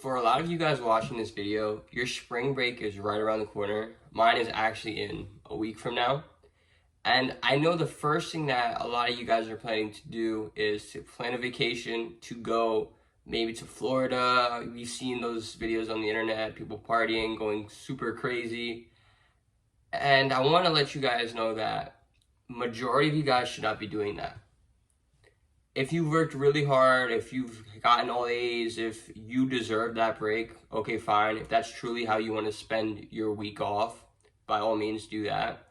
For a lot of you guys watching this video, your spring break is right around the corner. Mine is actually in a week from now. And I know the first thing that a lot of you guys are planning to do is to plan a vacation to go maybe to Florida. We've seen those videos on the internet, people partying, going super crazy. And I want to let you guys know that majority of you guys should not be doing that. If you've worked really hard, if you've gotten all A's, if you deserve that break, okay, fine. If that's truly how you want to spend your week off, by all means do that.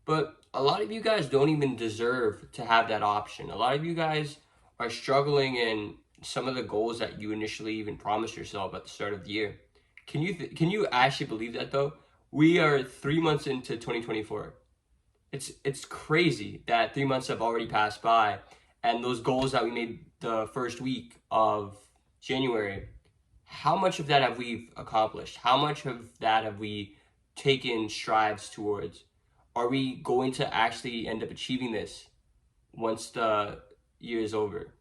But a lot of you guys don't even deserve to have that option. A lot of you guys are struggling in some of the goals that you initially even promised yourself at the start of the year. Can you actually believe that though? We are 3 months into 2024. It's crazy that 3 months have already passed by. And those goals that we made the first week of January, how much of that have we accomplished? How much of that have we taken strides towards? Are we going to actually end up achieving this once the year is over?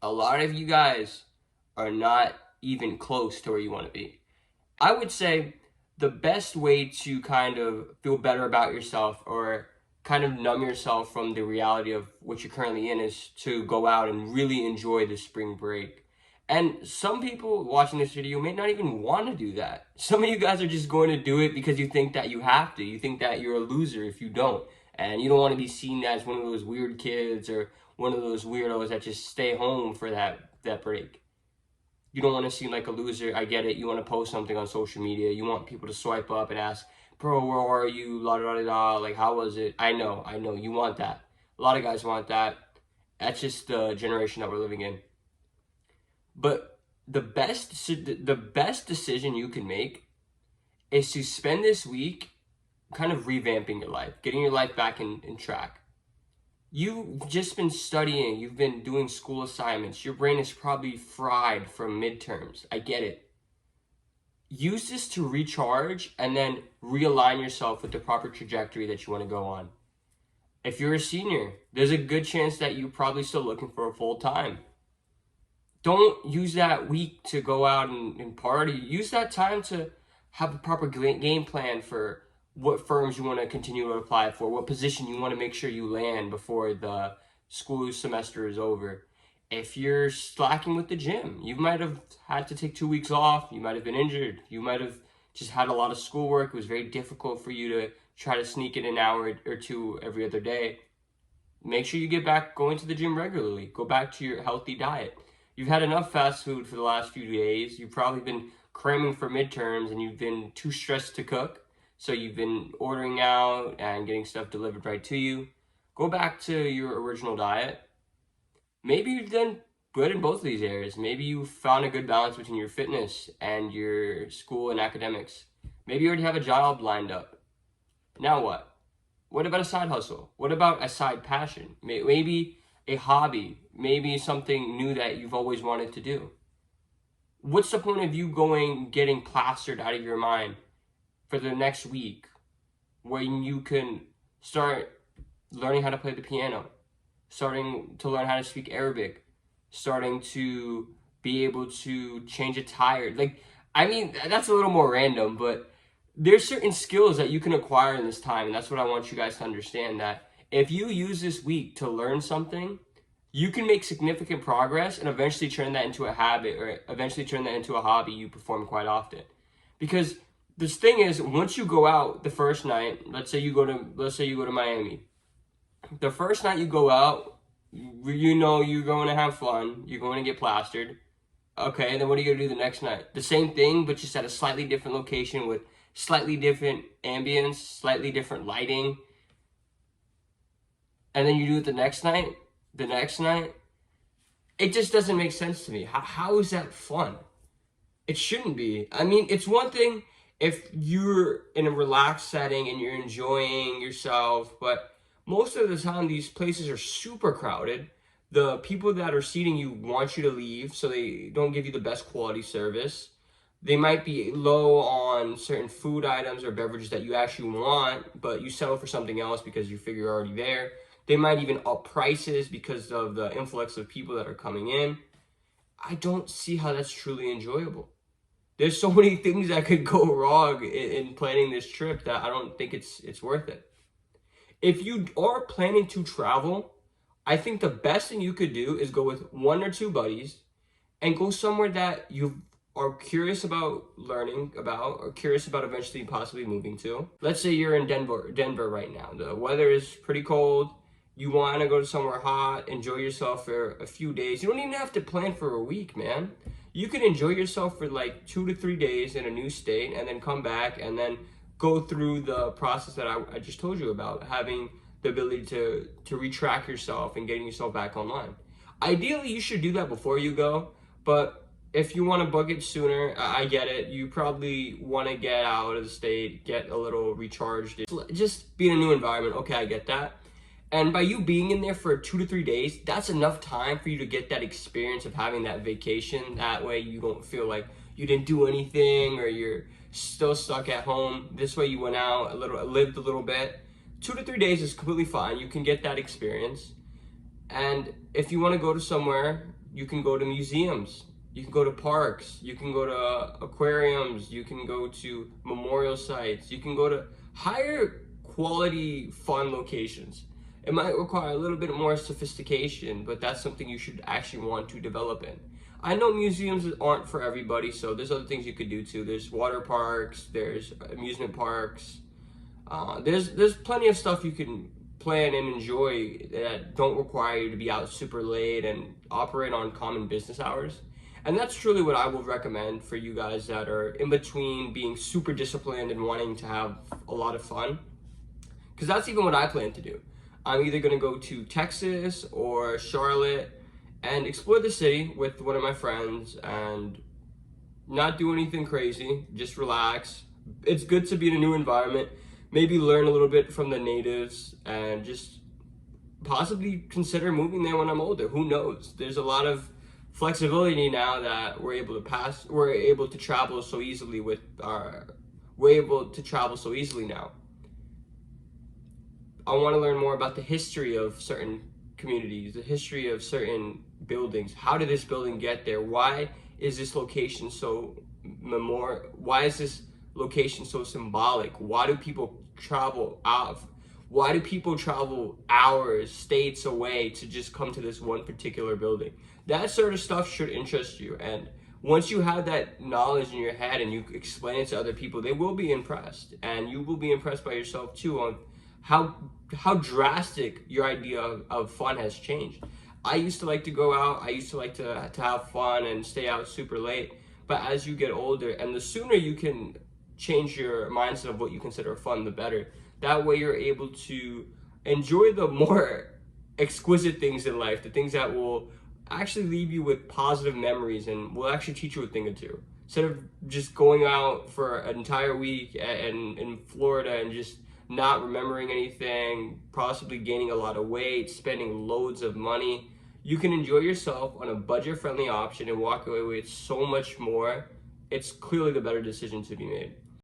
A lot of you guys are not even close to where you want to be. I would say the best way to kind of feel better about yourself or kind of numb yourself from the reality of what you're currently in is to go out and really enjoy the spring break. And some people watching this video may not even want to do that. Some of you guys are just going to do it because you think that you have to. You think that you're a loser if you don't. And you don't want to be seen as one of those weird kids or one of those weirdos that just stay home for that break. You don't want to seem like a loser. I get it. You want to post something on social media. You want people to swipe up and ask, bro, where are you? La da da da. Like, how was it? I know. You want that. A lot of guys want that. That's just the generation that we're living in. But the best decision you can make is to spend this week kind of revamping your life, getting your life back in track. You've just been studying. You've been doing school assignments. Your brain is probably fried from midterms. I get it. Use this to recharge and then realign yourself with the proper trajectory that you want to go on. If you're a senior, there's a good chance that you're probably still looking for a full time. Don't use that week to go out and party. Use that time to have a proper game plan for what firms you want to continue to apply for, what position you want to make sure you land before the school semester is over. If you're slacking with the gym, you might have had to take 2 weeks off. You might have been injured. You might have just had a lot of schoolwork. It was very difficult for you to try to sneak in an hour or two every other day. Make sure you get back going to the gym regularly. Go back to your healthy diet. You've had enough fast food for the last few days. You've probably been cramming for midterms and you've been too stressed to cook. So you've been ordering out and getting stuff delivered right to you. Go back to your original diet. Maybe you've done good in both of these areas. Maybe you found a good balance between your fitness and your school and academics. Maybe you already have a job lined up. Now what? What about a side hustle? What about a side passion? Maybe a hobby. Maybe something new that you've always wanted to do. What's the point of you getting plastered out of your mind for the next week when you can start learning how to play the piano, starting to learn how to speak Arabic, starting to be able to change a tire? That's a little more random, but there's certain skills that you can acquire in this time, and that's what I want you guys to understand, that if you use this week to learn something, you can make significant progress and eventually turn that into a habit or eventually turn that into a hobby you perform quite often. Because this thing is, once you go out the first night, let's say you go to Miami. The first night you go out, you know you're going to have fun, you're going to get plastered. Okay, then what are you going to do the next night? The same thing, but just at a slightly different location with slightly different ambience, slightly different lighting. And then you do it the next night. It just doesn't make sense to me. How is that fun? It shouldn't be. I mean, it's one thing if you're in a relaxed setting and you're enjoying yourself, but most of the time these places are super crowded. The people that are seating you want you to leave, so they don't give you the best quality service. They might be low on certain food items or beverages that you actually want, but you settle for something else because you figure you're already there. They might even up prices because of the influx of people that are coming in. I don't see how that's truly enjoyable. There's so many things that could go wrong in planning this trip that I don't think it's worth it. If you are planning to travel, I think the best thing you could do is go with 1 or 2 buddies and go somewhere that you are curious about learning about or curious about eventually possibly moving to. Let's say you're in Denver right now. The weather is pretty cold. You want to go to somewhere hot, enjoy yourself for a few days. You don't even have to plan for a week, man. You can enjoy yourself for like 2 to 3 days in a new state and then come back and then go through the process that I just told you about, having the ability to retrack yourself and getting yourself back online. Ideally, you should do that before you go, but if you want to book it sooner, I get it. You probably want to get out of the state, get a little recharged, just be in a new environment. Okay, I get that. And by you being in there for 2 to 3 days, that's enough time for you to get that experience of having that vacation. That way you don't feel like you didn't do anything or you're still stuck at home. This way you went out lived a little bit. 2 to 3 days is completely fine. You can get that experience. And if you want to go to somewhere, you can go to museums. You can go to parks. You can go to aquariums. You can go to memorial sites. You can go to higher quality, fun locations. It might require a little bit more sophistication, but that's something you should actually want to develop in. I know museums aren't for everybody, so there's other things you could do too. There's water parks, there's amusement parks. There's plenty of stuff you can plan and enjoy that don't require you to be out super late and operate on common business hours. And that's truly what I would recommend for you guys that are in between being super disciplined and wanting to have a lot of fun. Because that's even what I plan to do. I'm either going to go to Texas or Charlotte and explore the city with one of my friends and not do anything crazy, just relax. It's good to be in a new environment, maybe learn a little bit from the natives and just possibly consider moving there when I'm older. Who knows? There's a lot of flexibility now that we're able to travel so easily now. I want to learn more about the history of certain communities, the history of certain buildings. How did this building get there? Why is this location so Why is this location so symbolic? Why do people travel hours, states away to just come to this one particular building? That sort of stuff should interest you. And once you have that knowledge in your head and you explain it to other people, they will be impressed. And you will be impressed by yourself too on how drastic your idea of fun has changed. I used to like to go out. I used to like to have fun and stay out super late. But as you get older, and the sooner you can change your mindset of what you consider fun, the better. That way you're able to enjoy the more exquisite things in life, the things that will actually leave you with positive memories and will actually teach you a thing or two. Instead of just going out for an entire week in Florida and just not remembering anything, possibly gaining a lot of weight, spending loads of money. You can enjoy yourself on a budget-friendly option and walk away with so much more. It's clearly the better decision to be made.